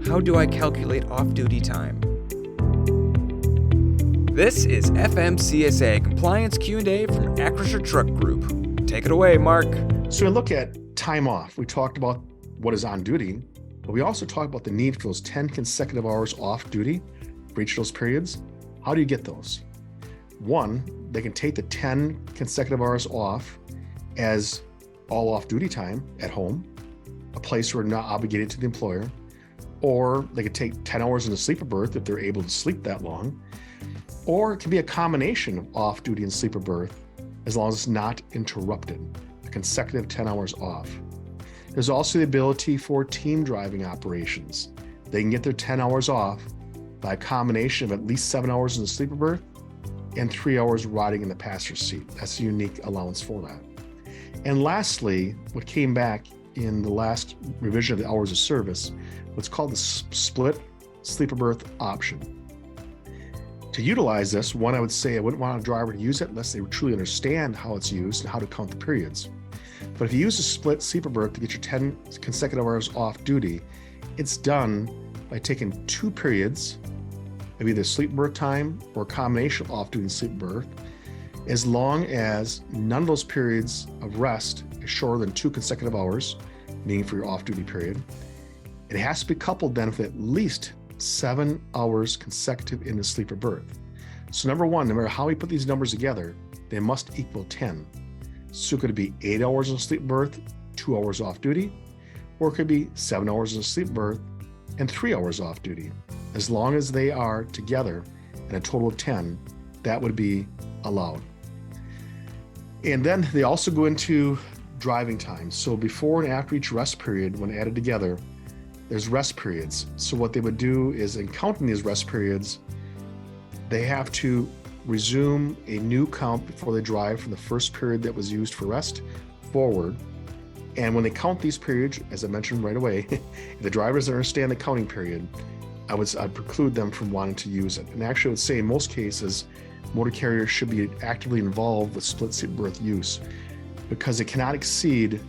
How do I calculate off-duty time? This is FMCSA Compliance Q&A from Acrisure Truck Group. Take it away, Mark. So we look at time off. We talked about what is on duty, but we also talked about the need for those 10 consecutive hours off duty for each of those periods. How do you get those? One, they can take the 10 consecutive hours off as all off-duty time at home, a place where they're not obligated to the employer, or they could take 10 hours in the sleeper berth if they're able to sleep that long, or it can be a combination of off-duty and sleeper berth as long as it's not interrupted, a consecutive 10 hours off. There's also the ability for team driving operations. They can get their 10 hours off by a combination of at least 7 hours in the sleeper berth and 3 hours riding in the passenger seat. That's a unique allowance for that. And lastly, what came back in the last revision of the hours of service, what's called the split sleeper berth option. To utilize this, one, I would say I wouldn't want a driver to use it unless they truly understand how it's used and how to count the periods. But if you use a split sleeper berth to get your 10 consecutive hours off duty, it's done by taking 2 periods of either sleep berth time or a combination of off-duty and sleep berth, as long as none of those periods of rest is shorter than 2 consecutive hours, meaning for your off-duty period. It has to be coupled then with at least 7 hours consecutive in the sleeper berth. So number one, no matter how we put these numbers together, they must equal 10. So could it be 8 hours in the sleep berth, 2 hours off duty, or it could be 7 hours in the sleep berth and 3 hours off duty. As long as they are together in a total of 10, that would be allowed. And then they also go into driving time. So before and after each rest period, when added together, there's rest periods. So what they would do is, in counting these rest periods, they have to resume a new count before they drive from the first period that was used for rest forward. And when they count these periods, as I mentioned right away, if the drivers understand the counting period, I'd preclude them from wanting to use it. And actually I would say in most cases, motor carriers should be actively involved with split sleeper berth use because it cannot exceed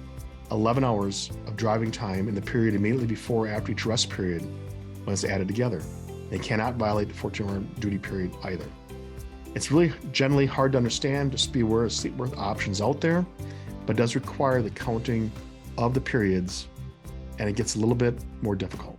11 hours of driving time in the period immediately before or after each rest period when it's added together. They cannot violate the 14-hour duty period either. It's really generally hard to understand. Just be aware of sleep berth options out there, but does require the counting of the periods, and it gets a little bit more difficult.